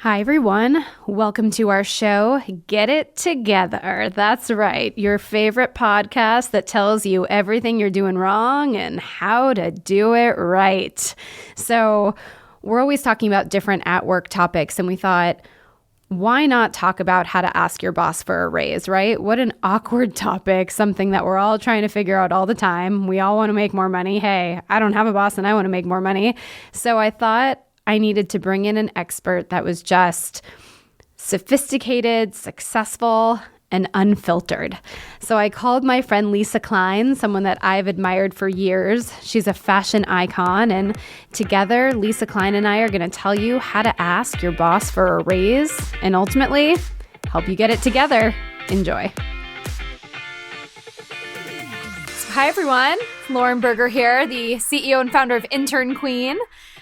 Hi, everyone. Welcome to our show, Get It Together. That's right, your favorite podcast that tells you everything you're doing wrong and how to do it right. So we're always talking about different at-work topics, and we thought, why not talk about how to ask your boss for a raise, right? What an awkward topic, something that we're all trying to figure out all the time. We all want to make more money. Hey, I don't have a boss and I want to make more money. So I thought I needed to bring in an expert that was just sophisticated, successful, and unfiltered. So I called my friend Lisa Kline, someone that I've admired for years. She's a fashion icon, and together, Lisa Kline and I are going to tell you how to ask your boss for a raise and ultimately help you get it together. Enjoy. Hi, everyone. Lauren Berger here, the CEO and founder of Intern Queen.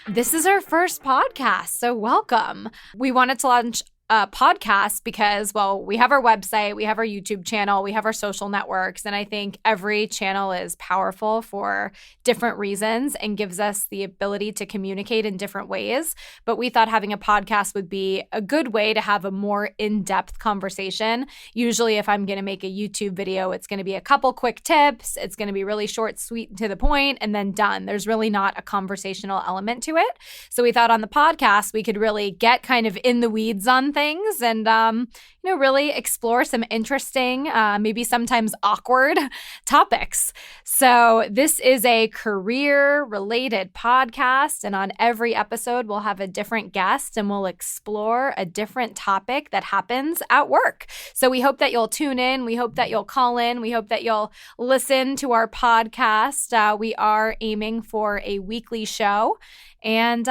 This is our first podcast, so welcome. We wanted to launch a podcast because, well, we have our website, we have our YouTube channel, we have our social networks, and I think every channel is powerful for different reasons and gives us the ability to communicate in different ways. But we thought having a podcast would be a good way to have a more in-depth conversation. Usually, if I'm going to make a YouTube video, it's going to be a couple quick tips, it's going to be really short, sweet, and to the point, and then done. There's really not a conversational element to it. So we thought on the podcast, we could really get kind of in the weeds on things and, really explore some interesting, maybe sometimes awkward topics. So this is a career-related podcast, and on every episode, we'll have a different guest and we'll explore a different topic that happens at work. So we hope that you'll tune in. We hope that you'll call in. We hope that you'll listen to our podcast. We are aiming for a weekly show, and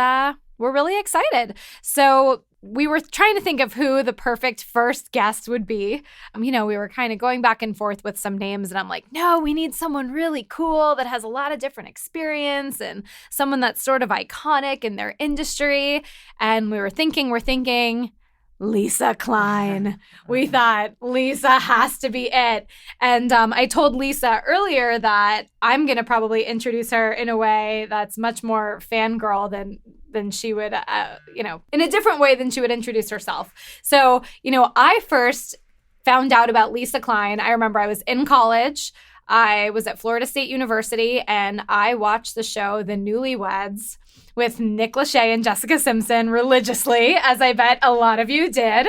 we're really excited. So we were trying to think of who the perfect first guest would be. We were kind of going back and forth with some names, and I'm like, no, we need someone really cool that has a lot of different experience and someone that's sort of iconic in their industry. And we're thinking, Lisa Kline. We thought Lisa has to be it. And I told Lisa earlier that I'm going to probably introduce her in a way that's much more fangirl than she would, in a different way than she would introduce herself. So, I first found out about Lisa Kline. I remember I was in college. I was at Florida State University, and I watched the show The Newlyweds with Nick Lachey and Jessica Simpson religiously, as I bet a lot of you did.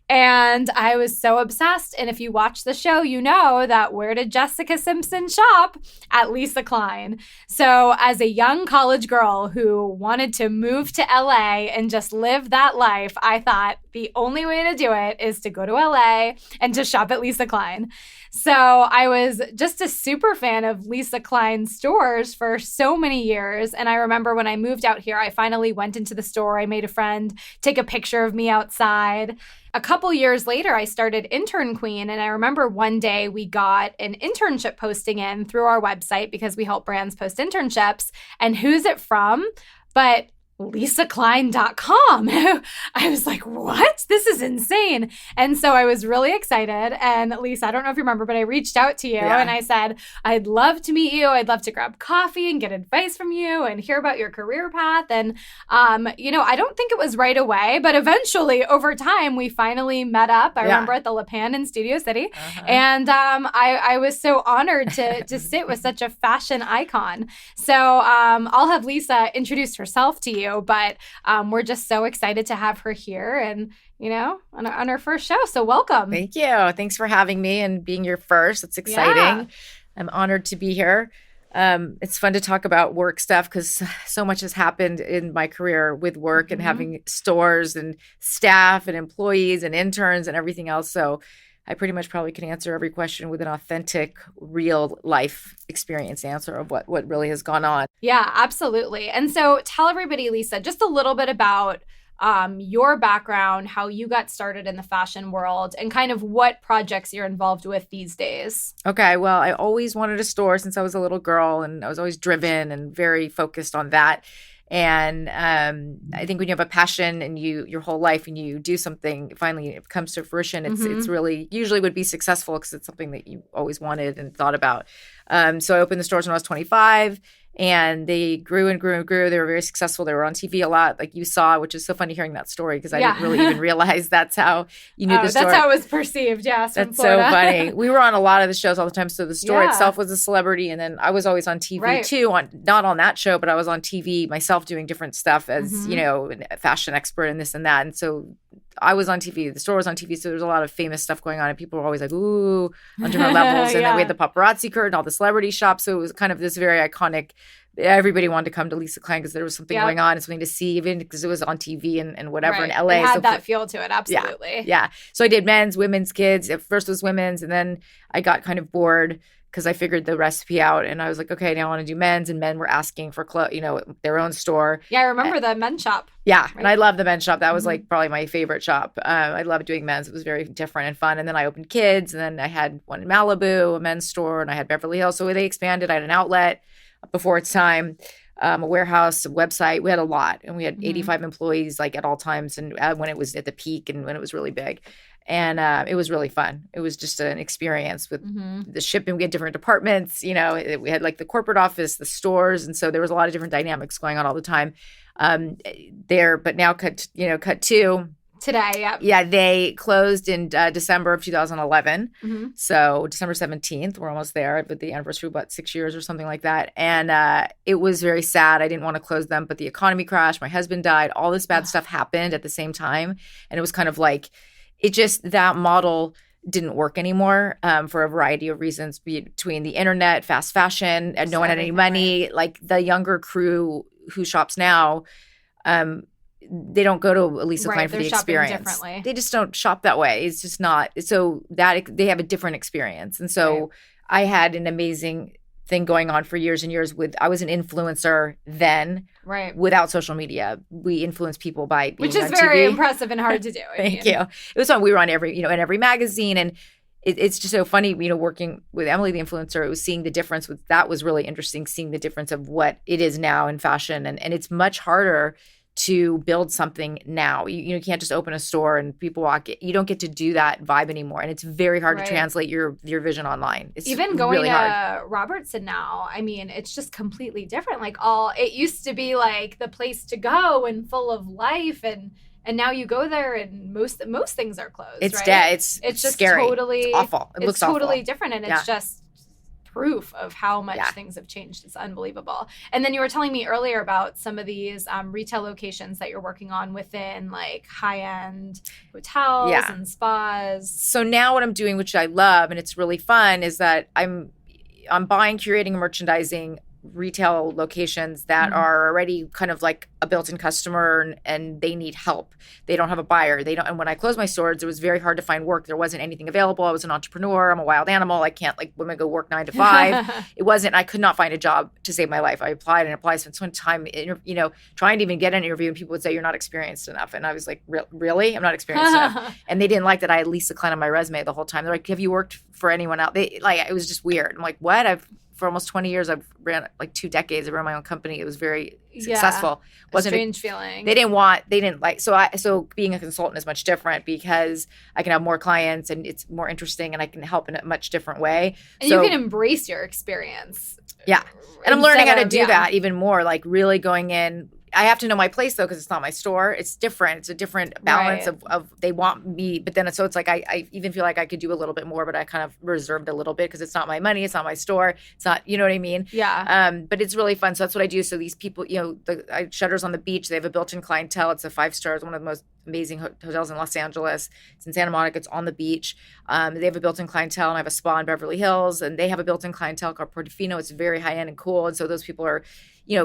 And I was so obsessed. And if you watch the show, you know that where did Jessica Simpson shop? At Lisa Kline. So as a young college girl who wanted to move to LA and just live that life, I thought the only way to do it is to go to LA and to shop at Lisa Kline. So I was just a super fan of Lisa Kline's stores for so many years. And I remember when I moved out here, I finally went into the store. I made a friend take a picture of me outside. A couple years later, I started Intern Queen, and I remember one day we got an internship posting in through our website because we help brands post internships. And who's it from? But LisaKline.com. I was like, what? This is insane. And so I was really excited. And Lisa, I don't know if you remember, but I reached out to you and I said, I'd love to meet you. I'd love to grab coffee and get advice from you and hear about your career path. And, I don't think it was right away, but eventually over time, we finally met up. I remember at the Le Pan in Studio City. And I was so honored to sit with such a fashion icon. So I'll have Lisa introduce herself to you. But we're just so excited to have her here and, on our first show. So welcome. Thank you. Thanks for having me and being your first. It's exciting. Yeah. I'm honored to be here. It's fun to talk about work stuff because so much has happened in my career with work and having stores and staff and employees and interns and everything else. So I pretty much probably can answer every question with an authentic, real life experience answer of what really has gone on. Yeah, absolutely. And so tell everybody, Lisa, just a little bit about your background, how you got started in the fashion world, and kind of what projects you're involved with these days. Okay, well, I always wanted a store since I was a little girl, and I was always driven and very focused on that. And I think when you have a passion and your whole life and you do something, finally it comes to fruition, it's really usually would be successful because it's something that you always wanted and thought about. So I opened the stores when I was 25 And they grew and grew and grew. They were very successful. They were on TV a lot, like you saw, which is so funny hearing that story because I didn't really even realize that's how you knew the story. That's how it was perceived, yes. That's so funny. We were on a lot of the shows all the time. So the store itself was a celebrity. And then I was always on TV too, not on that show, but I was on TV myself doing different stuff as, a fashion expert and this and that. And so I was on TV. The store was on TV. So there's a lot of famous stuff going on. And people were always like, ooh, on different levels. And then we had the paparazzi curtain, all the celebrity shops. So it was kind of this very iconic. Everybody wanted to come to Lisa Kline because there was something going on and something to see, even because it was on TV and whatever in LA. It had that feel to it, absolutely. Yeah. So I did men's, women's, kids. At first it was women's. And then I got kind of bored because I figured the recipe out. And I was like, okay, now I want to do men's. And men were asking for their own store. Yeah, I remember the men's shop. Yeah. Right? And I love the men's shop. That was like probably my favorite shop. I loved doing men's. It was very different and fun. And then I opened kids. And then I had one in Malibu, a men's store. And I had Beverly Hills. So they expanded. I had an outlet before its time, a warehouse, a website. We had a lot. And we had 85 employees like at all times. And when it was at the peak and when it was really big. And it was really fun. It was just an experience with the shipping. We had different departments. We had like the corporate office, the stores. And so there was a lot of different dynamics going on all the time there. But now cut to today. Yep. Yeah. They closed in December of 2011. So December 17th, we're almost there with the anniversary, about 6 years or something like that. And it was very sad. I didn't want to close them, but the economy crashed. My husband died. All this bad stuff happened at the same time. And it was kind of like, that model didn't work anymore for a variety of reasons between the internet, fast fashion, and no one had any money. Like the younger crew who shops now, they don't go to Lisa Kline for the experience. They just don't shop that way. It's just not. So that they have a different experience. And so I had an amazing thing going on for years and years I was an influencer then without social media. We influenced people by being which is on very TV. impressive and hard to do. Thank you. It was fun. We were on in every magazine, and it's just so funny, working with Emily, the influencer, it was seeing the difference that was really interesting, seeing the difference of what it is now in fashion. And it's much harder to build something now. You can't just open a store and people walk it. You don't get to do that vibe anymore. And it's very hard to translate your vision online. It's even going really to hard. Robertson now, I mean, it's just completely different. Like it used to be like the place to go and full of life, and now you go there and most things are closed. It's dead. It's just scary. Totally, it's awful. It looks totally awful. Different, and it's just proof of how much things have changed. It's unbelievable. And then you were telling me earlier about some of these retail locations that you're working on within like high-end hotels and spas. So now what I'm doing, which I love and it's really fun, is that I'm buying, curating, and merchandising retail locations that are already kind of like a built-in customer and they need help. They don't have a buyer. And when I closed my stores, it was very hard to find work. There wasn't anything available. I was an entrepreneur. I'm a wild animal. I can't women go work 9 to 5. I could not find a job to save my life. I applied, spent so much time, trying to even get an interview, and people would say, you're not experienced enough. And I was like, really? I'm not experienced enough. And they didn't like that I had Lisa Kline on my resume the whole time. They're like, have you worked for anyone else? It was just weird. I'm like, what? For almost 20 years, I've ran 2 decades. I ran my own company. It was very successful. Wasn't a strange feeling. They didn't like, so being a consultant is much different because I can have more clients and it's more interesting and I can help in a much different way. And you can embrace your experience. Yeah. And I'm learning how to do that even more, like really going in. I have to know my place though, because it's not my store. It's different. It's a different balance of they want me, but then it's like I even feel like I could do a little bit more, but I kind of reserved a little bit because it's not my money, it's not my store, it's not, you know what I mean? Yeah. But it's really fun. So that's what I do. So these people, the Shutters on the Beach, they have a built-in clientele. It's a 5-star, it's one of the most amazing hotels in Los Angeles. It's in Santa Monica. It's on the beach. They have a built-in clientele, and I have a spa in Beverly Hills, and they have a built-in clientele called Portofino. It's very high-end and cool, and so those people are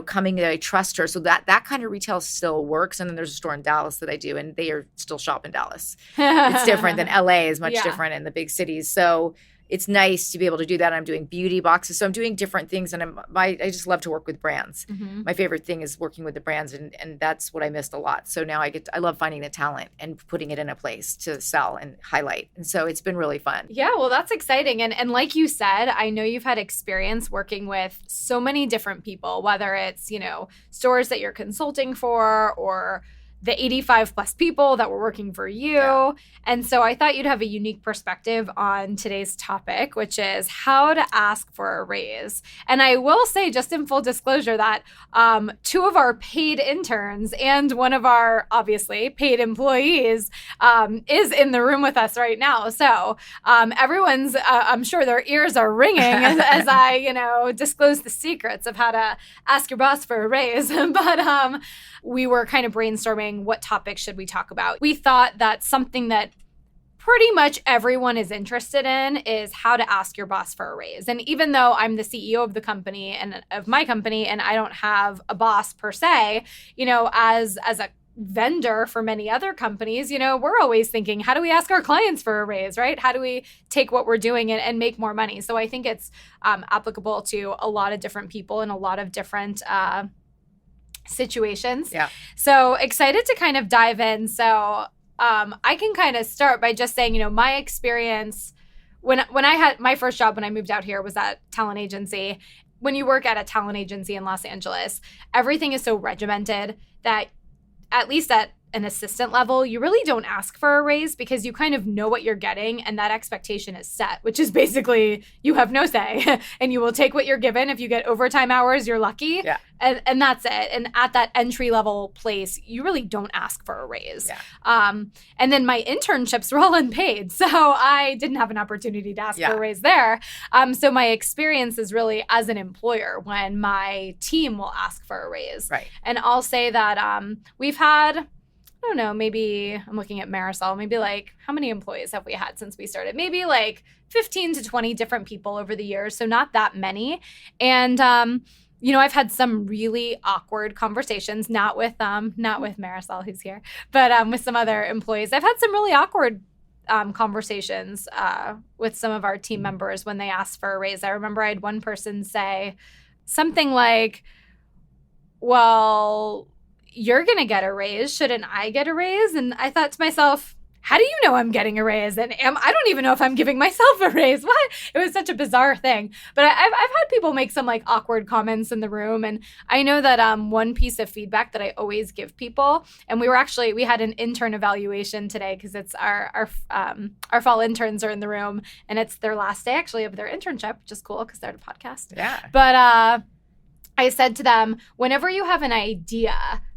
coming to trust her. So that kind of retail still works. And then there's a store in Dallas that I do, and they are still shop in Dallas. It's different than LA is much different in the big cities. So it's nice to be able to do that. I'm doing beauty boxes. So I'm doing different things. And I just love to work with brands. Mm-hmm. My favorite thing is working with the brands. And that's what I missed a lot. So now I love finding the talent and putting it in a place to sell and highlight. And so it's been really fun. Yeah, well, that's exciting. And like you said, I know you've had experience working with so many different people, whether it's, stores that you're consulting for or the 85 plus people that were working for you. Yeah. And so I thought you'd have a unique perspective on today's topic, which is how to ask for a raise. And I will say, just in full disclosure, that 2 of our paid interns and one of our, obviously, paid employees is in the room with us right now. So everyone's, I'm sure their ears are ringing as I, disclose the secrets of how to ask your boss for a raise. But we were kind of brainstorming what topics should we talk about. We thought that something that pretty much everyone is interested in is how to ask your boss for a raise. And even though I'm the CEO of the company and of my company, and I don't have a boss per se, as a vendor for many other companies, we're always thinking, how do we ask our clients for a raise, right? How do we take what we're doing and make more money? So I think it's applicable to a lot of different people in a lot of different situations. Yeah. So excited to kind of dive in. So I can kind of start by just saying, my experience when I had my first job when I moved out here was at talent agency. When you work at a talent agency in Los Angeles, everything is so regimented that at least at an assistant level, you really don't ask for a raise because you kind of know what you're getting and that expectation is set, which is basically you have no say and you will take what you're given. If you get overtime hours, you're lucky. Yeah. And that's it. And at that entry level place, you really don't ask for a raise. Yeah. And then my internships were all unpaid. So I didn't have an opportunity to ask for a raise there. So my experience is really as an employer when my team will ask for a raise. Right. And I'll say that we've had, I don't know, maybe I'm looking at Marisol, maybe like how many employees have we had since we started? Maybe like 15 to 20 different people over the years. So not that many. And, I've had some really awkward conversations, not with Marisol who's here, but with some other employees. I've had some really awkward conversations with some of our team members when they asked for a raise. I remember I had one person say something like, well, you're going to get a raise. Shouldn't I get a raise? And I thought to myself, how do you know I'm getting a raise? And I don't even know if I'm giving myself a raise. What? It was such a bizarre thing. But I've had people make some like awkward comments in the room. And I know that one piece of feedback that I always give people, and we had an intern evaluation today because it's our fall interns are in the room and it's their last day actually of their internship, which is cool because they're at a podcast. Yeah. But I said to them, whenever you have an idea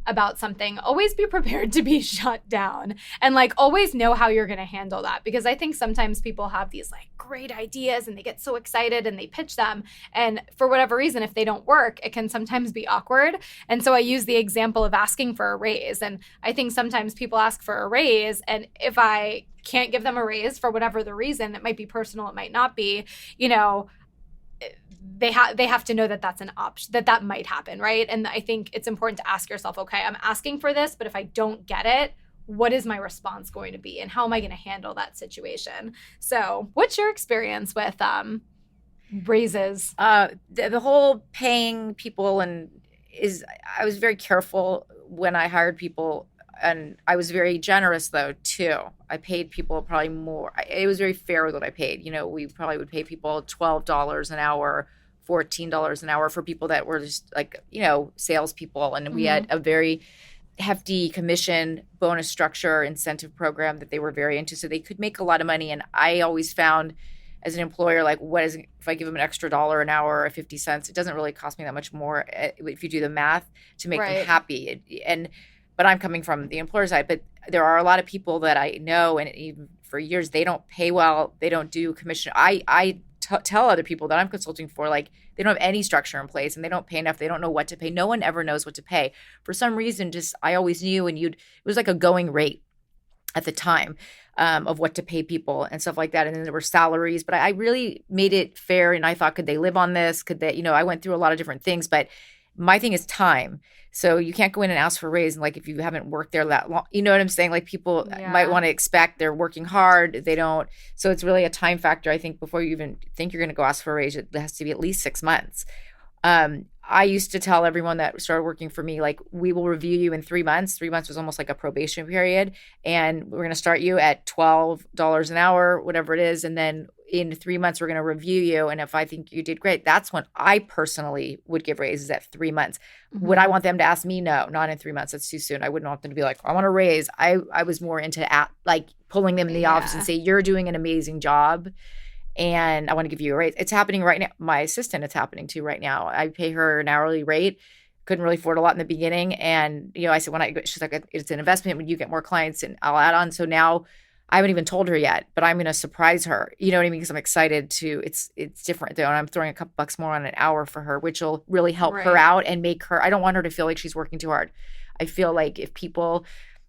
about something, always be prepared to be shut down and like always know how you're going to handle that. Because I think sometimes people have these like great ideas and they get so excited and they pitch them. And for whatever reason, if they don't work, it can sometimes be awkward. And so I use the example of asking for a raise. And I think sometimes people ask for a raise. And if I can't give them a raise for whatever the reason, it might be personal, it might not be, they have to know that that's an option, that might happen, right? And I think it's important to ask yourself, okay, I'm asking for this, but if I don't get it, what is my response going to be? And how am I going to handle that situation? So what's your experience with raises? The whole paying people I was very careful when I hired people. And I was very generous, though, too. I paid people probably more. It was very fair with what I paid. We probably would pay people $12 an hour, $14 an hour for people that were just like, salespeople. And we had a very hefty commission bonus structure incentive program that they were very into. So they could make a lot of money. And I always found as an employer, like, if I give them an extra $1 an hour or 50 cents, it doesn't really cost me that much more if you do the math to make them happy. But I'm coming from the employer side. But there are a lot of people that I know, and even for years, they don't pay well. They don't do commission. I tell other people that I'm consulting for, like, they don't have any structure in place and they don't pay enough. They don't know what to pay. No one ever knows what to pay. For some reason, I always knew, and it was like a going rate at the time of what to pay people and stuff like that. And then there were salaries. But I really made it fair. And I thought, could they live on this? Could they, I went through a lot of different things. But my thing is time. So you can't go in and ask for a raise. And like, if you haven't worked there that long, you know what I'm saying? Like people might want to expect they're working hard. They don't. So it's really a time factor. I think before you even think you're going to go ask for a raise, it has to be at least 6 months. I used to tell everyone that started working for me, like, we will review you in 3 months. 3 months was almost like a probation period. And we're going to start you at $12 an hour, whatever it is. And then in 3 months, we're going to review you. And if I think you did great, that's when I personally would give raises at 3 months. Mm-hmm. Would I want them to ask me? No, not in 3 months. That's too soon. I wouldn't want them to be like, I want a raise. I was more into like pulling them in the office and say, you're doing an amazing job and I want to give you a raise. It's happening right now. My assistant, it's happening to right now. I pay her an hourly rate. Couldn't really afford a lot in the beginning. And, I said, she's like, it's an investment when you get more clients and I'll add on. So now I haven't even told her yet, but I'm going to surprise her. You know what I mean? Because I'm excited it's different though. And I'm throwing a couple bucks more on an hour for her, which will really help her out and make her, I don't want her to feel like she's working too hard. I feel like if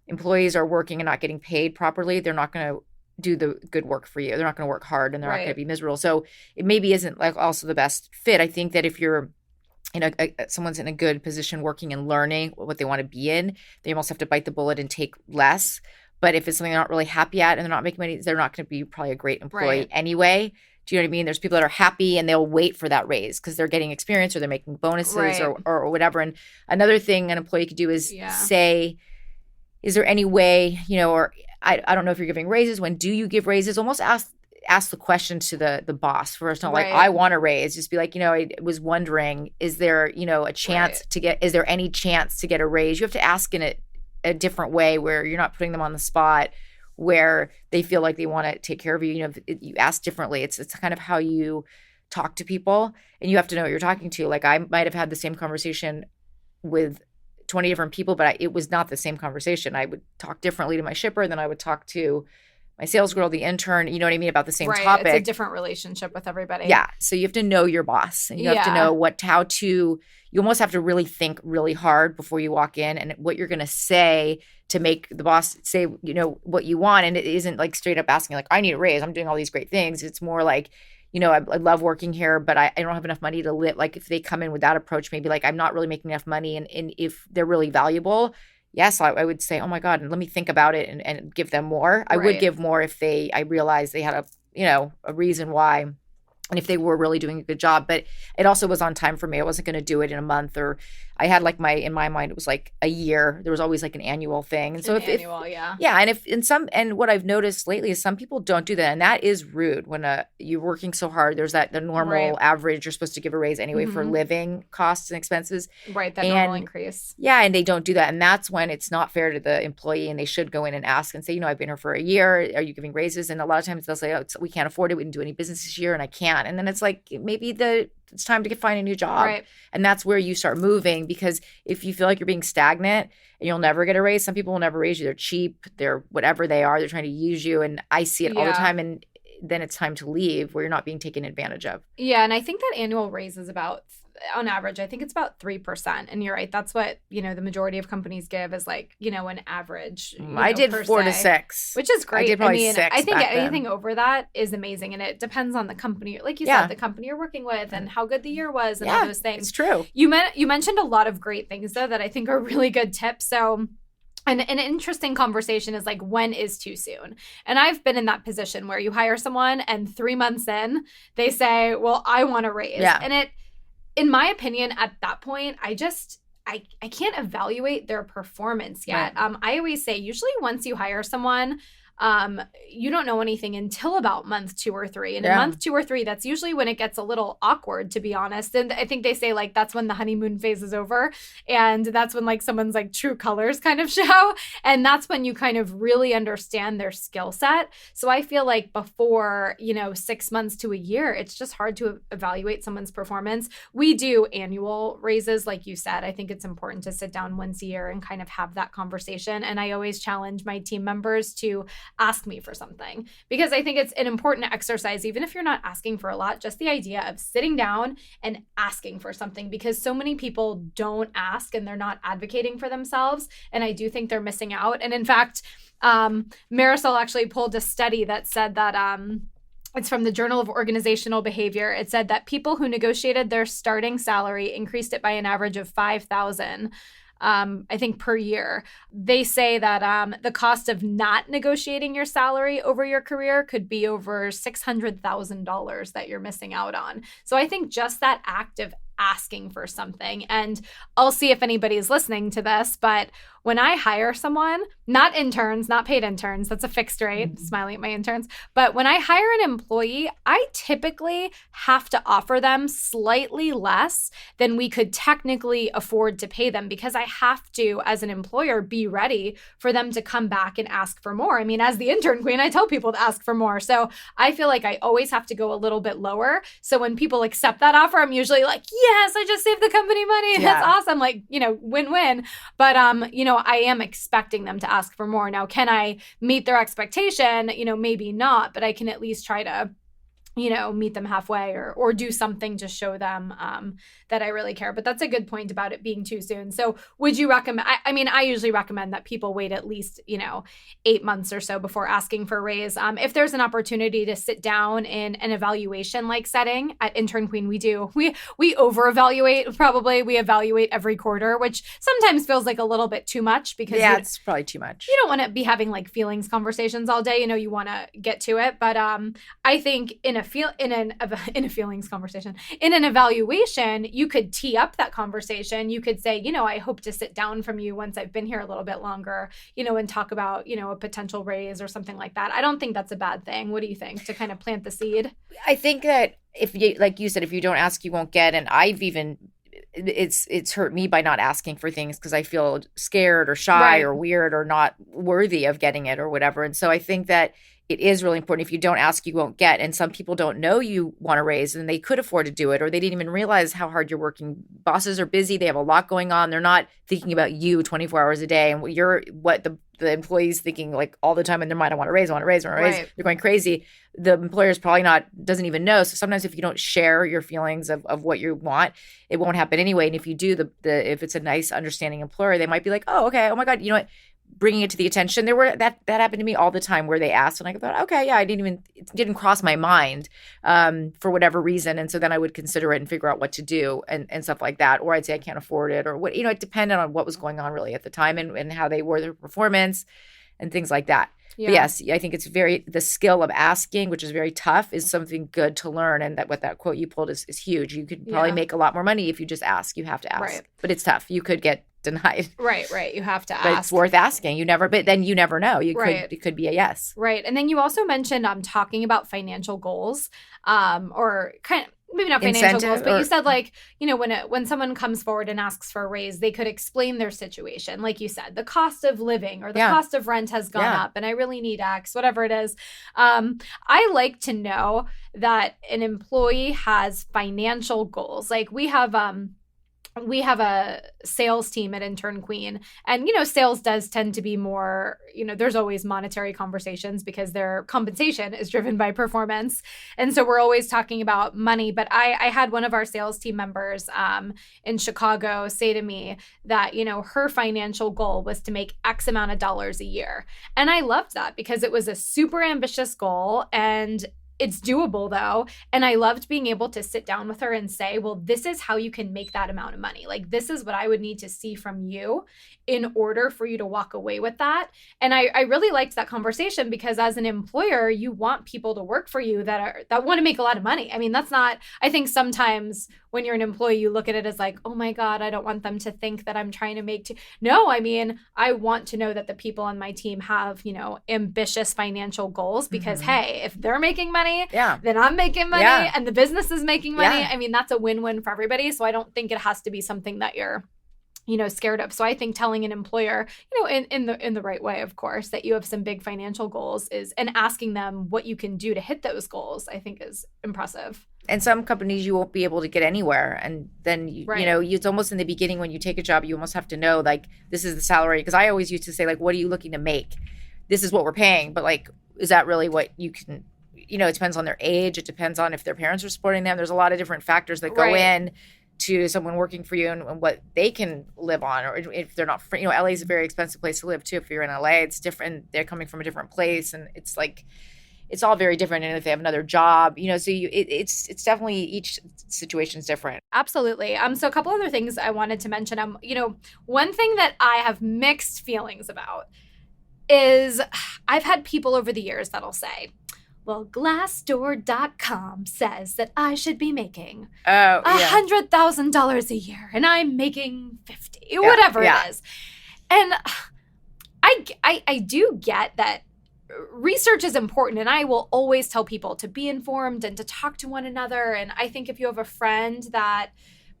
employees are working and not getting paid properly, they're not going to do the good work for you. They're not going to work hard and they're not going to be miserable. So it maybe isn't like also the best fit. I think that if you're someone's in a good position working and learning what they want to be in, they almost have to bite the bullet and take less. But if it's something they're not really happy at and they're not making money, they're not going to be probably a great employee anyway. Do you know what I mean? There's people that are happy and they'll wait for that raise because they're getting experience or they're making bonuses or whatever. And another thing an employee could do is say, is there any way, or I don't know if you're giving raises. When do you give raises? Almost ask the question to the boss first. Not like, I want a raise. Just be like, I was wondering, is there, a chance to get, is there any chance to get a raise? You have to ask in a different way where you're not putting them on the spot where they feel like they want to take care of you. You ask differently. It's kind of how you talk to people and you have to know what you're talking to. Like I might have had the same conversation with 20 different people, but it was not the same conversation. I would talk differently to my shipper than I would talk to my sales girl, the intern, you know what I mean, about the same topic. It's a different relationship with everybody. Yeah. So you have to know your boss and you have to know you almost have to really think really hard before you walk in and what you're going to say to make the boss say, what you want. And it isn't like straight up asking like, I need a raise. I'm doing all these great things. It's more like, I love working here, but I don't have enough money to live. Like if they come in with that approach, maybe like I'm not really making enough money. And if they're really valuable, yes, I would say, oh my God, and let me think about it and give them more. I would give more if I realized they had a reason why. And if they were really doing a good job, but it also was on time for me. I wasn't going to do it in a month or I had like in my mind, it was like a year. There was always like an annual thing. And so and what I've noticed lately is some people don't do that. And that is rude when you're working so hard. There's the normal average. You're supposed to give a raise anyway for living costs and expenses. Right. That normal increase. Yeah. And they don't do that. And that's when it's not fair to the employee and they should go in and ask and say, I've been here for a year. Are you giving raises? And a lot of times they'll say, we can't afford it. We didn't do any business this year and I can't. And then it's like, maybe it's time to find a new job. Right. And that's where you start moving because if you feel like you're being stagnant and you'll never get a raise, some people will never raise you. They're cheap. They're whatever they are. They're trying to use you. And I see it all the time. And then it's time to leave where you're not being taken advantage of. Yeah. And I think that annual raise is about, on average, I think it's about 3%. And you're right. That's what, the majority of companies give is like, an average. I did 4 to 6. Which is great. I did probably 6 I think anything then. Over that is amazing. And it depends on the company. Like you said, the company you're working with and how good the year was and all those things. It's true. You mentioned a lot of great things, though, that I think are really good tips. So an interesting conversation is like, when is too soon? And I've been in that position where you hire someone and 3 months in, they say, well, I want a raise. Yeah. And in my opinion, at that point, I can't evaluate their performance yet. Right. I always say, usually once you hire someone, you don't know anything until about month 2 or 3. And in month 2 or 3, that's usually when it gets a little awkward, to be honest. And I think they say like that's when the honeymoon phase is over. And that's when like someone's like true colors kind of show. And that's when you kind of really understand their skill set. So I feel like before, 6 months to a year, it's just hard to evaluate someone's performance. We do annual raises, like you said. I think it's important to sit down once a year and kind of have that conversation. And I always challenge my team members to ask me for something because I think it's an important exercise, even if you're not asking for a lot, just the idea of sitting down and asking for something because so many people don't ask and they're not advocating for themselves. And I do think they're missing out. And in fact, Marisol actually pulled a study that said that, it's from the Journal of Organizational Behavior. It said that people who negotiated their starting salary increased it by an average of $5,000. I think per year. They say that the cost of not negotiating your salary over your career could be over $600,000 that you're missing out on. So I think just that act of asking for something, and I'll see if anybody's listening to this, but when I hire someone, not interns, not paid interns, that's a fixed rate, smiling at my interns, but when I hire an employee, I typically have to offer them slightly less than we could technically afford to pay them, because I have to, as an employer, be ready for them to come back and ask for more. I mean, as the intern queen, I tell people to ask for more. So I feel like I always have to go a little bit lower. So when people accept that offer, I'm usually like, yes, I just saved the company money. That's awesome. Like, win-win. But, I am expecting them to ask for more. Now, can I meet their expectation? Maybe not, but I can at least try to meet them halfway or do something to show them that I really care. But that's a good point about it being too soon. So would you recommend, I usually recommend that people wait at least, 8 months or so before asking for a raise. If there's an opportunity to sit down in an evaluation like setting at Intern Queen, we over-evaluate probably. We evaluate every quarter, which sometimes feels like a little bit too much because it's probably too much. You don't want to be having like feelings conversations all day. You want to get to it. But I think in an evaluation, you could tee up that conversation. You could say, I hope to sit down from you once I've been here a little bit longer, and talk about, a potential raise or something like that. I don't think that's a bad thing. What do you think, to kind of plant the seed? I think that if you, like you said, if you don't ask, you won't get. And it's hurt me by not asking for things because I feel scared or shy or weird or not worthy of getting it or whatever. And so I think that it is really important. If you don't ask, you won't get. And some people don't know you want to raise and they could afford to do it, or they didn't even realize how hard you're working. Bosses are busy. They have a lot going on. They're not thinking about you 24 hours a day. And what the employee's thinking like all the time in their mind, I want to raise. They're going crazy. The employer's probably doesn't even know. So sometimes if you don't share your feelings of what you want, it won't happen anyway. And if you do, if it's a nice, understanding employer, they might be like, oh, okay. Oh my God. You know what? Bringing it to the attention. That happened to me all the time where they asked and I thought, okay, yeah, it didn't cross my mind for whatever reason. And so then I would consider it and figure out what to do and stuff like that. Or I'd say I can't afford it or what, it depended on what was going on really at the time and how they were, their performance and things like that. Yeah. But yes, I think the skill of asking, which is very tough, is something good to learn. And that quote you pulled is huge. You could probably make a lot more money if you just ask. You have to ask. Right. But it's tough. You could get denied. Right. You have to ask. But it's worth asking. But then you never know. It could be a yes. Right. And then you also mentioned talking about financial goals, or kind of maybe not financial goals, but you said like, when someone comes forward and asks for a raise, they could explain their situation. Like you said, the cost of living or the cost of rent has gone up and I really need X, whatever it is. I like to know that an employee has financial goals. Like we have a sales team at Intern Queen, and sales does tend to be more, there's always monetary conversations because their compensation is driven by performance, and so we're always talking about money. But I had one of our sales team members in Chicago say to me that her financial goal was to make X amount of dollars a year, and I loved that because it was a super ambitious goal and it's doable though. And I loved being able to sit down with her and say, well, this is how you can make that amount of money. Like, this is what I would need to see from you in order for you to walk away with that. And I really liked that conversation because as an employer, you want people to work for you that want to make a lot of money. I mean, I think sometimes when you're an employee, you look at it as like, oh my God, I don't want them to think that I'm trying to make No, I mean, I want to know that the people on my team have, ambitious financial goals because hey, if they're making money, then I'm making money and the business is making money. I mean, that's a win-win for everybody. So I don't think it has to be something that you're scared of. So I think telling an employer, in the right way, of course, that you have some big financial goals and asking them what you can do to hit those goals, I think is impressive. And some companies you won't be able to get anywhere. And then, it's almost in the beginning when you take a job, you almost have to know, like, this is the salary. Because I always used to say, like, what are you looking to make? This is what we're paying. But, like, is that really what you can, it depends on their age. It depends on if their parents are supporting them. There's a lot of different factors that go in to someone working for you and what they can live on, or if they're not free. LA is a very expensive place to live too. If you're in LA, it's different. They're coming from a different place, and it's like it's all very different. And if they have another job, so it's definitely each situation's different. Absolutely. So a couple other things I wanted to mention. One thing that I have mixed feelings about is I've had people over the years that'll say, well, Glassdoor.com says that I should be making $100,000 a year, and I'm making 50, whatever it is. And I do get that research is important, and I will always tell people to be informed and to talk to one another. And I think if you have a friend that,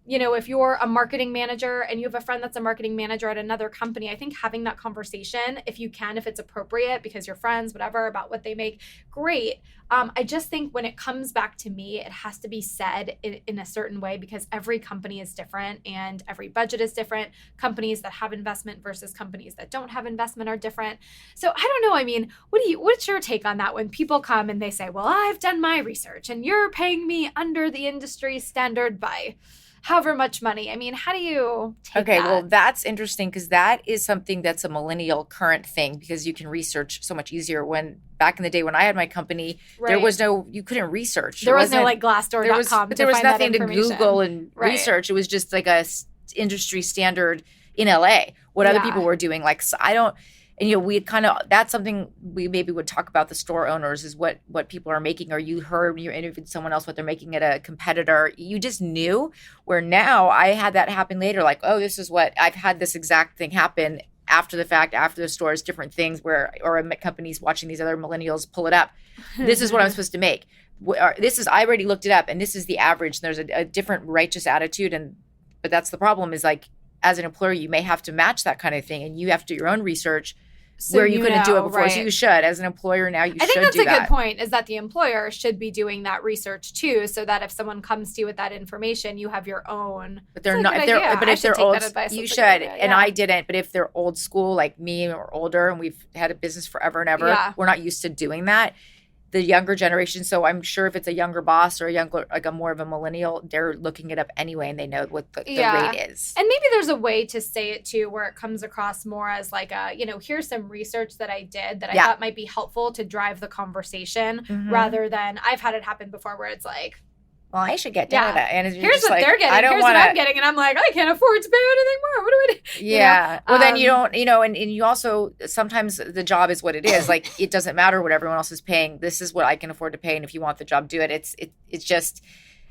if you're a marketing manager and you have a friend that's a marketing manager at another company, I think having that conversation, if you can, if it's appropriate, because you're friends, whatever, about what they make, great. I just think when it comes back to me, it has to be said in a certain way, because every company is different and every budget is different. Companies that have investment versus companies that don't have investment are different. So I don't know. I mean, what's your take on that when people come and they say, well, I've done my research and you're paying me under the industry standard by however much money? I mean, how do you take that? Well, that's interesting, because that is something that's a millennial current thing, because you can research so much easier. When back in the day when I had my company, there was you couldn't research. There was no like Glassdoor.com. There was nothing to Google and research. It was just like a industry standard in LA, what other people were doing. Like, so I don't, and we that's something we maybe would talk about, the store owners, is what people are making, or you heard, you interviewed someone else what they're making at a competitor. You just knew. Where now I had that happen later, like, oh, this is what I've had, this exact thing happen after the fact, after the stores, different things or companies watching these other millennials pull it up. This is what I'm supposed to make. I already looked it up, and this is the average. There's a different righteous attitude, but that's the problem, is like, as an employer, you may have to match that kind of thing, and you have to do your own research. So where you couldn't do it before. Right. So you should, as an employer now, I think that's a good point, is that the employer should be doing that research too, so that if someone comes to you with that information, you have your own. But they're not. If they're old, you should. And I didn't. But if they're old school like me or older, and we've had a business forever and ever, we're not used to doing that. The younger generation. So I'm sure if it's a younger boss or a more of a millennial, they're looking it up anyway, and they know what the rate is. And maybe there's a way to say it too, where it comes across more as like here's some research that I did that I thought might be helpful to drive the conversation, rather than, I've had it happen before where it's like, well, I should get down to that. And here's what they're getting. Here's what I'm getting. And I'm like, I can't afford to pay anything more. What do I do? Yeah. Well, then you don't, and you also, sometimes the job is what it is. Like, it doesn't matter what everyone else is paying. This is what I can afford to pay. And if you want the job, do it. It's just,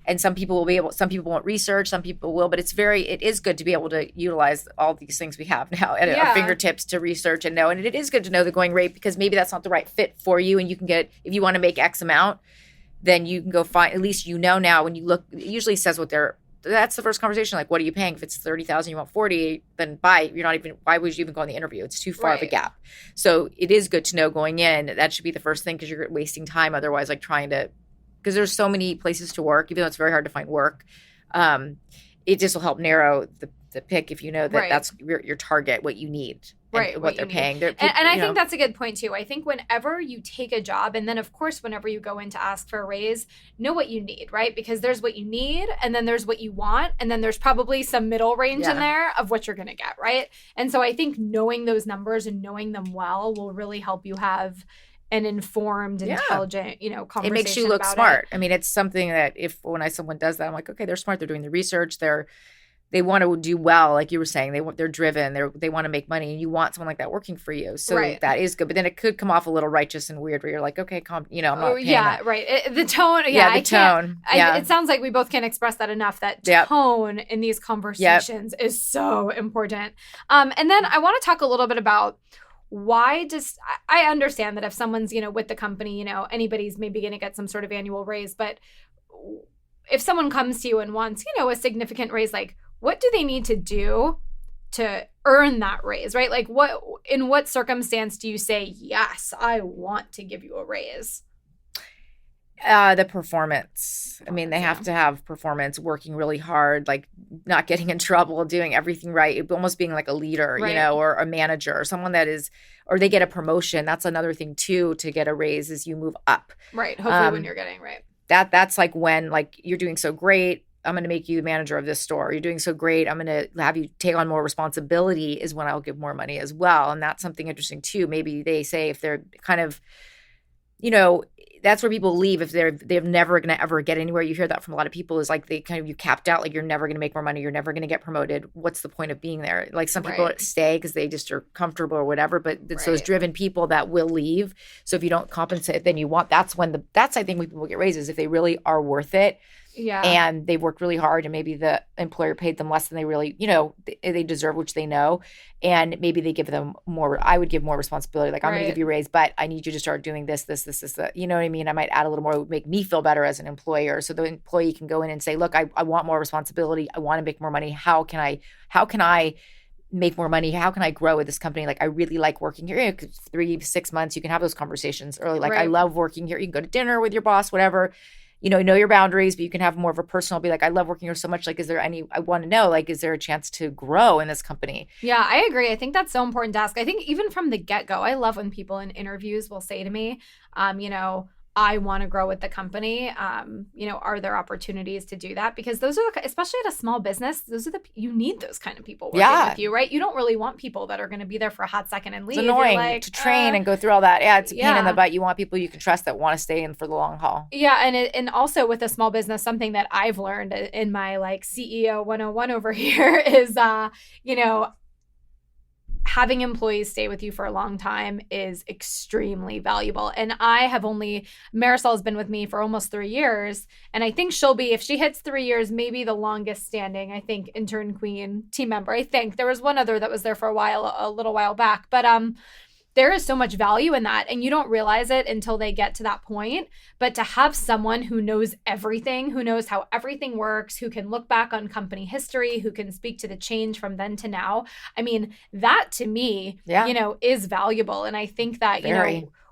and some people won't research, some people will, but it is good to be able to utilize all these things we have now at our fingertips to research and know. And it is good to know the going rate, because maybe that's not the right fit for you. And you can get, if you want to make X amount, then you can go find, at least now when you look, it usually says that's the first conversation. Like, what are you paying? If it's 30,000, you want 40, then why would you even go on the interview? It's too far of a gap. So it is good to know going in. That should be the first thing, because you're wasting time otherwise, like because there's so many places to work, even though it's very hard to find work. It just will help narrow the pick if you know that that's your target, what you need. And what they're paying. And I think that's a good point too. I think whenever you take a job, and then of course, whenever you go in to ask for a raise, know what you need, right? Because there's what you need, and then there's what you want, and then there's probably some middle range in there of what you're going to get, right? And so I think knowing those numbers and knowing them well will really help you have an informed, intelligent, conversation. It makes you look smart. I mean, it's something that when someone does that, I'm like, okay, they're smart. They're doing the research. They want to do well, like you were saying. They're driven. They want to make money, and you want someone like that working for you. So that is good. But then it could come off a little righteous and weird, where you're like, okay, I'm not paying that. The tone. The tone. It sounds like we both can't express that enough. That tone in these conversations is so important. And then I want to talk a little bit about why I understand that if someone's with the company, anybody's maybe going to get some sort of annual raise, but if someone comes to you and wants a significant raise, like, what do they need to do to earn that raise, right? Like, in what circumstance do you say, yes, I want to give you a raise? The performance. I mean, they have to have performance, working really hard, like not getting in trouble, doing everything right, almost being like a leader, or a manager, or someone that is, or they get a promotion. That's another thing too, to get a raise, is you move up. Right. Hopefully when you're getting That's like when, like, you're doing so great, I'm going to make you the manager of this store. You're doing so great, I'm going to have you take on more responsibility, is when I'll give more money as well. And that's something interesting too. Maybe they say, if they're kind of, that's where people leave if they're never going to ever get anywhere. You hear that from a lot of people, is like you capped out, like you're never going to make more money. You're never going to get promoted. What's the point of being there? Like, some people stay because they just are comfortable or whatever, but it's those driven people that will leave. So if you don't compensate, then that's I think when people get raises, if they really are worth it. Yeah. and they worked really hard, and maybe the employer paid them less than they really, they deserve, which they know. And maybe they give them more. I would give more responsibility. Like, I'm going to give you a raise, but I need you to start doing this, that. You know what I mean? I might add a little more. It would make me feel better as an employer. So the employee can go in and say, look, I want more responsibility. I want to make more money. How can I make more money? How can I grow with this company? Like, I really like working here. 3-6 months, you can have those conversations early. Like, I love working here. You can go to dinner with your boss, whatever. Know your boundaries, but you can have more of a personal, be like, I love working here so much. Like, I want to know, like, is there a chance to grow in this company? Yeah, I agree. I think that's so important to ask. I think even from the get-go, I love when people in interviews will say to me, I want to grow with the company. Are there opportunities to do that? Because those are, especially at a small business, you need those kind of people working with you, right? You don't really want people that are going to be there for a hot second and leave. It's annoying to train and go through all that. Yeah, it's a pain in the butt. You want people you can trust that want to stay in for the long haul. Yeah, and also with a small business, something that I've learned in my like CEO 101 over here is, having employees stay with you for a long time is extremely valuable. And Marisol has been with me for almost 3 years. And I think she'll be, if she hits 3 years, maybe the longest standing, I think, Intern Queen team member. I think there was one other that was there for a little while back. But there is so much value in that, and you don't realize it until they get to that point. But to have someone who knows everything, who knows how everything works, who can look back on company history, who can speak to the change from then to now, I mean, that to me, is valuable. And I think that,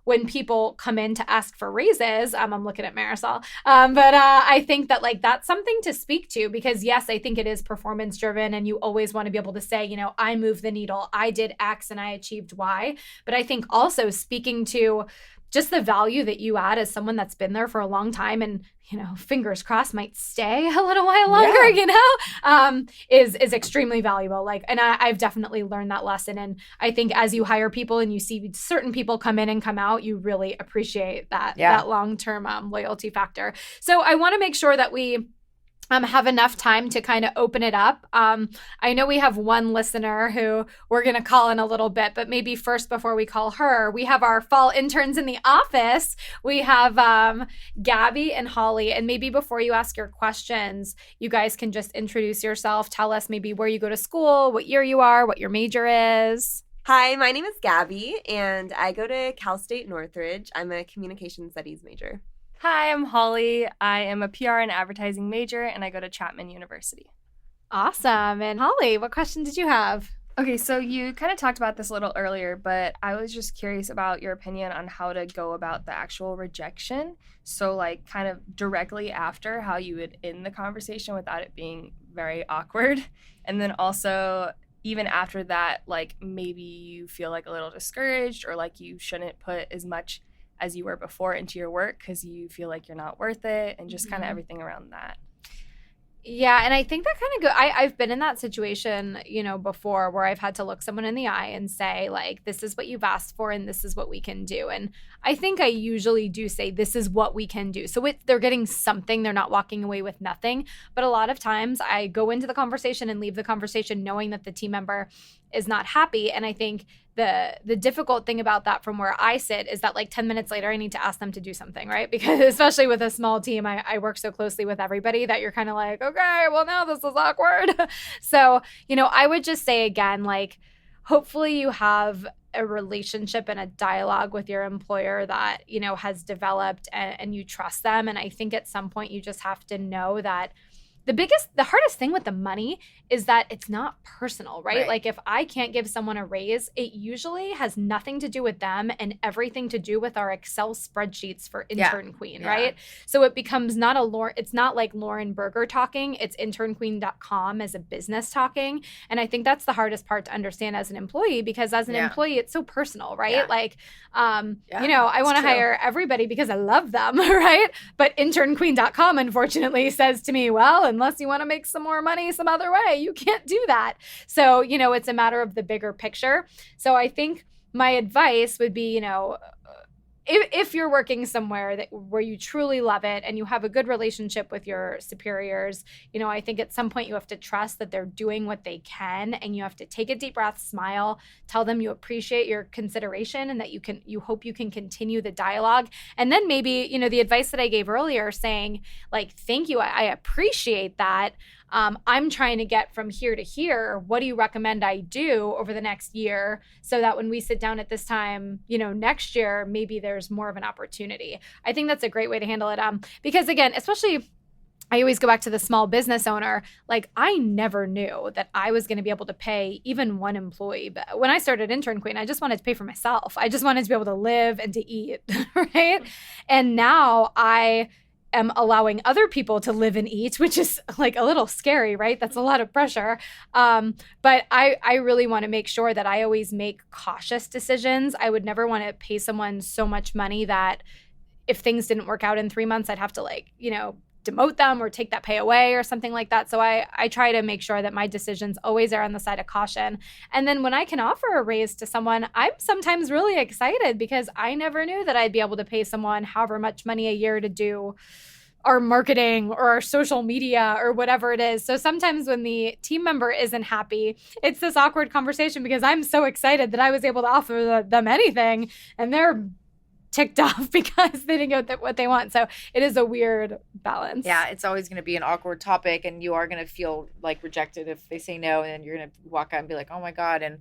when people come in to ask for raises, I'm looking at Marisol, but I think that like that's something to speak to, because yes, I think it is performance driven, and you always want to be able to say, I moved the needle, I did X and I achieved Y. But I think also speaking to just the value that you add as someone that's been there for a long time and, fingers crossed might stay a little while longer, is extremely valuable. Like, and I've definitely learned that lesson. And I think as you hire people and you see certain people come in and come out, you really appreciate that long-term loyalty factor. So I want to make sure that we have enough time to kind of open it up. I know we have one listener who we're going to call in a little bit, but maybe first, before we call her, we have our fall interns in the office. We have Gabby and Holly. And maybe before you ask your questions, you guys can just introduce yourself. Tell us maybe where you go to school, what year you are, what your major is. Hi, my name is Gabby, and I go to Cal State Northridge. I'm a communication studies major. Hi, I'm Holly. I am a PR and advertising major, and I go to Chapman University. Awesome. And Holly, what question did you have? Okay, so you kind of talked about this a little earlier, but I was just curious about your opinion on how to go about the actual rejection. So like kind of directly after, how you would end the conversation without it being very awkward. And then also even after that, like maybe you feel like a little discouraged, or like you shouldn't put as much as you were before into your work because you feel like you're not worth it, and just kind of everything around that. Yeah, and I think that kind of I've been in that situation, before, where I've had to look someone in the eye and say, like, this is what you've asked for and this is what we can do. And I think I usually do say, this is what we can do. So they're getting something, they're not walking away with nothing. But a lot of times I go into the conversation and leave the conversation knowing that the team member is not happy. And I think the difficult thing about that from where I sit is that like 10 minutes later, I need to ask them to do something, right? Because especially with a small team, I work so closely with everybody that you're kind of like, okay, well now this is awkward. So, I would just say again, like, hopefully you have a relationship and a dialogue with your employer that, has developed and you trust them. And I think at some point you just have to know that the hardest thing with the money is that it's not personal, right? Like if I can't give someone a raise, it usually has nothing to do with them and everything to do with our Excel spreadsheets for Intern Queen, right? So it becomes it's not like Lauren Berger talking, it's internqueen.com as a business talking. And I think that's the hardest part to understand as an employee, because as an employee, it's so personal, right? Like, I want to hire everybody because I love them, right? But internqueen.com unfortunately says to me, well, unless you want to make some more money some other way, you can't do that. So, it's a matter of the bigger picture. So I think my advice would be, if you're working somewhere where you truly love it and you have a good relationship with your superiors, I think at some point you have to trust that they're doing what they can, and you have to take a deep breath, smile, tell them you appreciate your consideration and that you hope you can continue the dialogue. And then maybe, the advice that I gave earlier saying like, thank you, I appreciate that. I'm trying to get from here to here. What do you recommend I do over the next year so that when we sit down at this time, next year, maybe there's more of an opportunity. I think that's a great way to handle it. Because again, especially I always go back to the small business owner. Like, I never knew that I was going to be able to pay even one employee. But when I started Intern Queen, I just wanted to pay for myself. I just wanted to be able to live and to eat, right? And now I am allowing other people to live and eat, which is like a little scary, right? That's a lot of pressure. But I really want to make sure that I always make cautious decisions. I would never want to pay someone so much money that if things didn't work out in 3 months, I'd have to demote them or take that pay away or something like that. So I try to make sure that my decisions always are on the side of caution. And then when I can offer a raise to someone, I'm sometimes really excited because I never knew that I'd be able to pay someone however much money a year to do our marketing or our social media or whatever it is. So sometimes when the team member isn't happy, it's this awkward conversation because I'm so excited that I was able to offer them anything and they're ticked off because they didn't get what they want. So it is a weird balance. Yeah, it's always going to be an awkward topic, and you are going to feel like rejected if they say no, and then you're going to walk out and be like, oh my God, and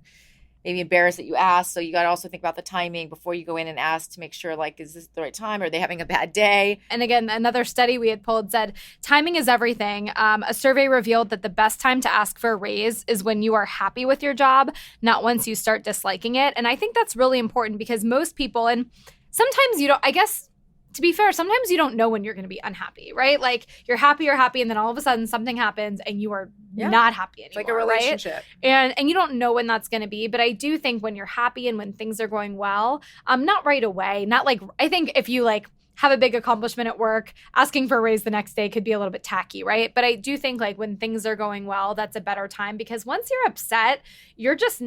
maybe embarrassed that you asked. So you got to also think about the timing before you go in and ask to make sure, like, is this the right time? Are they having a bad day? And again, another study we had pulled said timing is everything. A survey revealed that the best time to ask for a raise is when you are happy with your job, not once you start disliking it. And I think that's really important because most people, and sometimes you don't, I guess, to be fair, sometimes you don't know when you're going to be unhappy, right? Like you're happy, and then all of a sudden something happens and you are not happy anymore. It's like a relationship. Right? And you don't know when that's going to be. But I do think when you're happy and when things are going well, not right away, not like, I think if you have a big accomplishment at work, asking for a raise the next day could be a little bit tacky, right? But I do think when things are going well, that's a better time because once you're upset, you're just,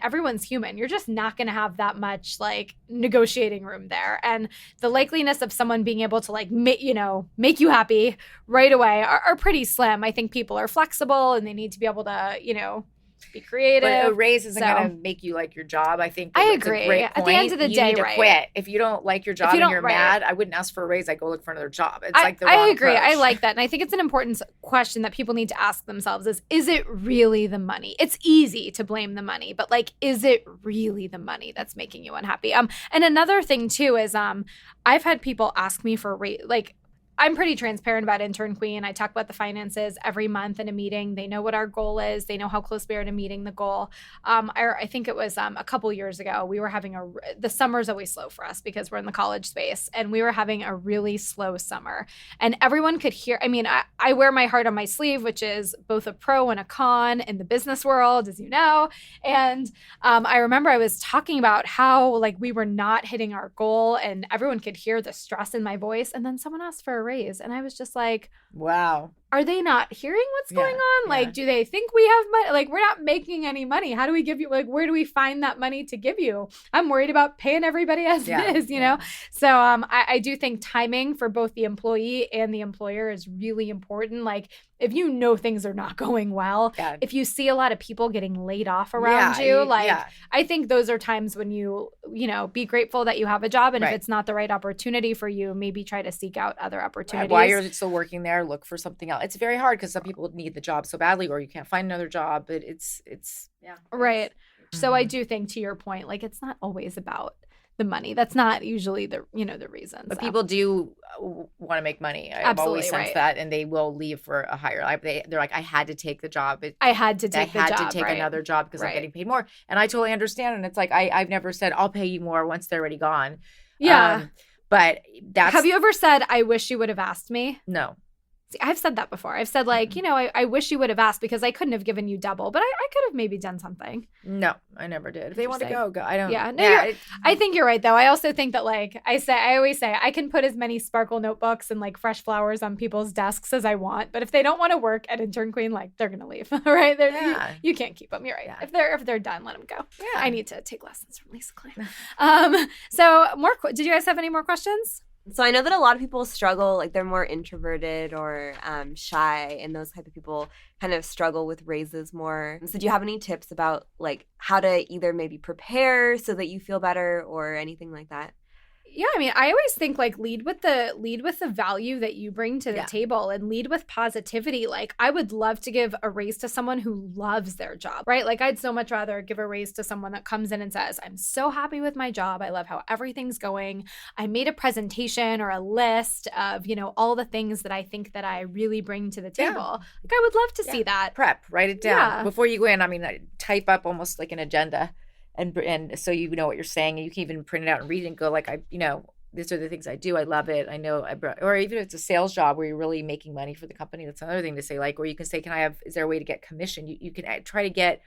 everyone's human. You're just not going to have that much negotiating room there. And the likeliness of someone being able to make you happy right away are pretty slim. I think people are flexible and they need to be able to, be creative. But a raise isn't going to make you like your job. I think I agree. A great point. At the end of the you day, need to right? quit. If you don't like your job and you're mad, I wouldn't ask for a raise. I'd go look for another job. It's the wrong I agree. approach. I like that. And I think it's an important question that people need to ask themselves is it really the money? It's easy to blame the money, but is it really the money that's making you unhappy? And another thing too is I've had people ask me for a raise, I'm pretty transparent about Intern Queen. I talk about the finances every month in a meeting. They know what our goal is. They know how close we are to meeting the goal. I think it was a couple years ago, we were having the summer's always slow for us because we're in the college space, and we were having a really slow summer. And everyone could hear, I wear my heart on my sleeve, which is both a pro and a con in the business world, as you know. And I remember I was talking about how we were not hitting our goal and everyone could hear the stress in my voice. And then someone asked for a raise. And I was just like, wow. Are they not hearing what's going on? Do they think we have money? We're not making any money. How do we give you, where do we find that money to give you? I'm worried about paying everybody as it is, you know? So I do think timing for both the employee and the employer is really important. If you know things are not going well, if you see a lot of people getting laid off around you, I think those are times when you be grateful that you have a job. And if it's not the right opportunity for you, maybe try to seek out other opportunities. While you're still working there, look for something else. It's very hard because some people need the job so badly, or you can't find another job, but it's right. So I do think, to your point, it's not always about the money. That's not usually the reason. But people do want to make money. I've always sensed that, and they will leave for a higher life. They're like, I had to take the job. I had to take another job because I'm getting paid more. And I totally understand. And it's I've never said I'll pay you more once they're already gone. Yeah. But that's. Have you ever said, I wish you would have asked me? No. See, I've said that before. I've said like, I wish you would have asked because I couldn't have given you double, but I could have maybe done something. No, I never did. If they want to go. I don't. Yeah, no, I think you're right though. I also think that like I always say I can put as many sparkle notebooks and like fresh flowers on people's desks as I want, but if they don't want to work at Intern Queen, like they're gonna leave, right? You can't keep them. You're right. Yeah. If they're done, let them go. Yeah. I need to take lessons from Lisa Kline. So did you guys have any more questions? So I know that a lot of people struggle, like they're more introverted or shy, and those type of people kind of struggle with raises more. So do you have any tips about like how to either maybe prepare so that you feel better or anything like that? Yeah, I mean, I always think like lead with the value that you bring to the table and lead with positivity. Like I would love to give a raise to someone who loves their job, right? Like I'd so much rather give a raise to someone that comes in and says, I'm so happy with my job. I love how everything's going. I made a presentation or a list of, all the things that I think that I really bring to the table. Yeah. Like I would love to see that. Prep, write it down before you go in. I mean, type up almost like an agenda. And so you know what you're saying, and you can even print it out and read it and go like, these are the things I do. I love it. I know or even if it's a sales job where you're really making money for the company, that's another thing to say, like, or you can say, is there a way to get commission? You can try to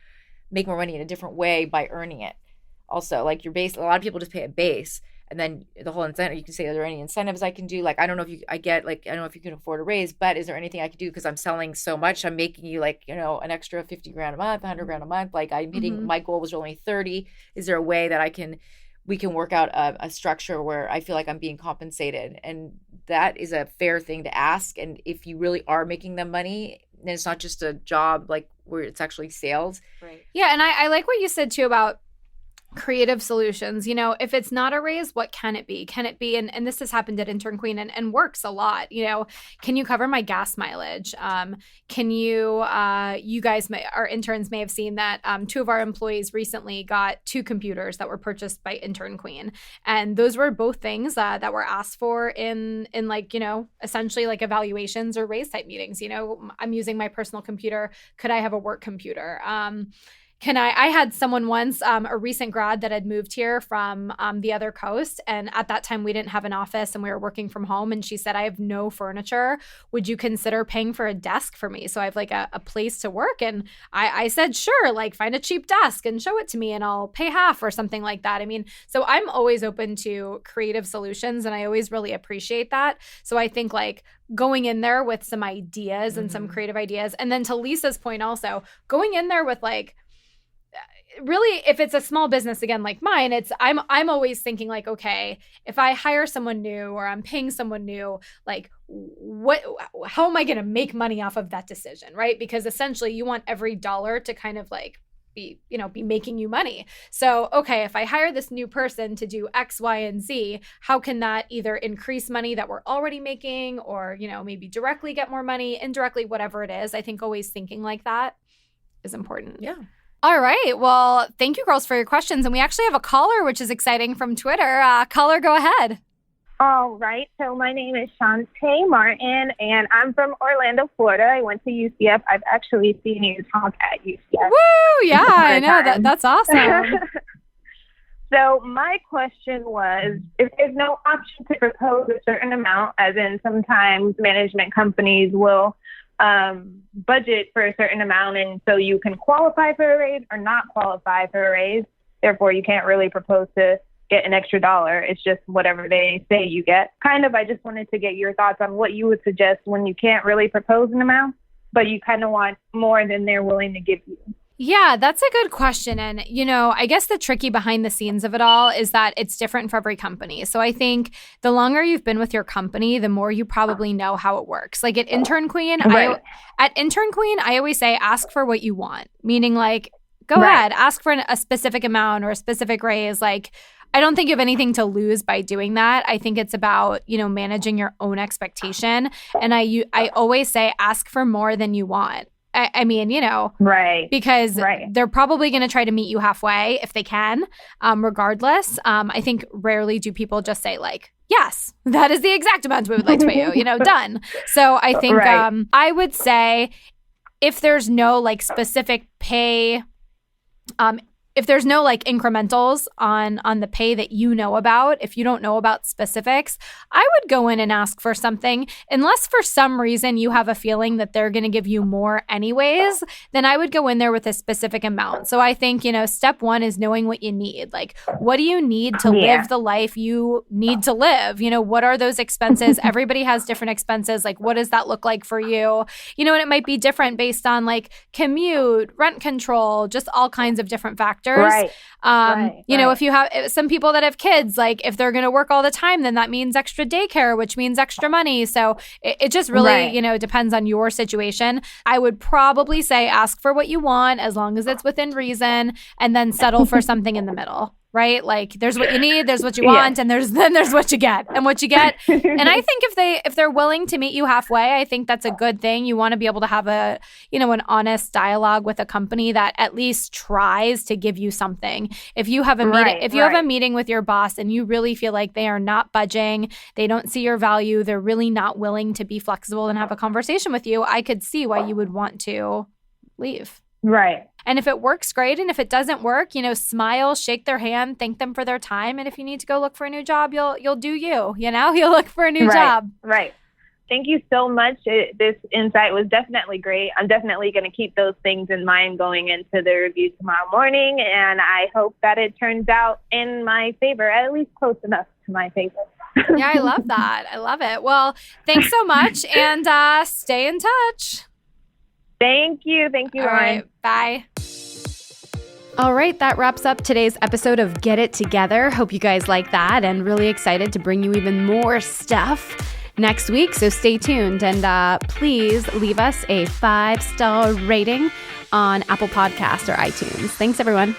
make more money in a different way by earning it. Also, like your base, a lot of people just pay a base. And then the whole incentive, you can say, are there any incentives I can do? Like, I don't know if I don't know if you can afford a raise, but is there anything I can do? Because I'm selling so much, I'm making you like, an extra 50 grand a month, 100 grand a month. Like I'm hitting, my goal was only 30. Is there a way that we can work out a structure where I feel like I'm being compensated? And that is a fair thing to ask. And if you really are making them money, and it's not just a job like where it's actually sales. Right. Yeah. And I like what you said too about creative solutions. If it's not a raise, what can it be? Can it be, and this has happened at Intern Queen and works a lot, can you cover my gas mileage? Can you, you guys, our interns may have seen that 2 of our employees recently got 2 computers that were purchased by Intern Queen. And those were both things that were asked for in like, essentially like evaluations or raise type meetings. I'm using my personal computer. Could I have a work computer? I had someone once, a recent grad that had moved here from the other coast. And at that time, we didn't have an office and we were working from home. And she said, I have no furniture. Would you consider paying for a desk for me? So I have like a place to work. And I said, sure, like find a cheap desk and show it to me and I'll pay half or something like that. I mean, so I'm always open to creative solutions and I always really appreciate that. So I think like going in there with some ideas and some creative ideas. And then to Lisa's point also, going in there with like, really, if it's a small business again like mine, I'm always thinking like, okay, if I hire someone new or I'm paying someone new, like how am I going to make money off of that decision, right? Because essentially you want every dollar to kind of like be making you money. So, okay, if I hire this new person to do X, Y, and Z, how can that either increase money that we're already making or, maybe directly get more money, indirectly, whatever it is. I think always thinking like that is important. Yeah. All right. Well, thank you, girls, for your questions. And we actually have a caller, which is exciting, from Twitter. Caller, go ahead. All right. So my name is Shantae Martin, and I'm from Orlando, Florida. I went to UCF. I've actually seen you talk at UCF. Woo! Yeah, I know. That's awesome. So my question was, if there's no option to propose a certain amount, as in sometimes management companies will budget for a certain amount, and so you can qualify for a raise or not qualify for a raise. Therefore, you can't really propose to get an extra dollar. It's just whatever they say you get. I just wanted to get your thoughts on what you would suggest when you can't really propose an amount, but you kind of want more than they're willing to give you. Yeah, that's a good question. And, I guess the tricky behind the scenes of it all is that it's different for every company. So I think the longer you've been with your company, the more you probably know how it works. Like at Intern Queen, right. I always say, ask for what you want, meaning like, go ahead, ask for a specific amount or a specific raise. Like, I don't think you have anything to lose by doing that. I think it's about, managing your own expectation. And I always say, ask for more than you want. I mean, right. Because they're probably going to try to meet you halfway if they can, regardless. I think rarely do people just say like, yes, that is the exact amount we would like to pay you, done. So I think I would say if there's no like specific pay if there's no like incrementals on the pay that you know about, if you don't know about specifics, I would go in and ask for something. Unless for some reason you have a feeling that they're going to give you more anyways, then I would go in there with a specific amount. So I think, step one is knowing what you need. Like, what do you need to live the life you need to live? What are those expenses? Everybody has different expenses. Like, what does that look like for you? And it might be different based on like commute, rent control, just all kinds of different factors. Right. If you have some people that have kids, like if they're going to work all the time, then that means extra daycare, which means extra money. So it just really, depends on your situation. I would probably say ask for what you want as long as it's within reason, and then settle for something in the middle. Right? Like there's what you need, there's what you want, and there's what you get. And what you get. And I think if they're willing to meet you halfway, I think that's a good thing. You want to be able to have an honest dialogue with a company that at least tries to give you something. If you have a meeting, you have a meeting with your boss and you really feel like they are not budging, they don't see your value, they're really not willing to be flexible and have a conversation with you, I could see why you would want to leave. Right. And if it works, great. And if it doesn't work, smile, shake their hand, thank them for their time. And if you need to go look for a new job, you'll do you, you'll look for a new job. Right. Thank you so much. This insight was definitely great. I'm definitely going to keep those things in mind going into the review tomorrow morning. And I hope that it turns out in my favor, at least close enough to my favor. Yeah, I love that. I love it. Well, thanks so much. And stay in touch. Thank you. Thank you, All Lauren. right, bye. All right, that wraps up today's episode of Get It Together. Hope you guys like that, and really excited to bring you even more stuff next week. So stay tuned, and please leave us a 5-star rating on Apple Podcasts or iTunes. Thanks, everyone.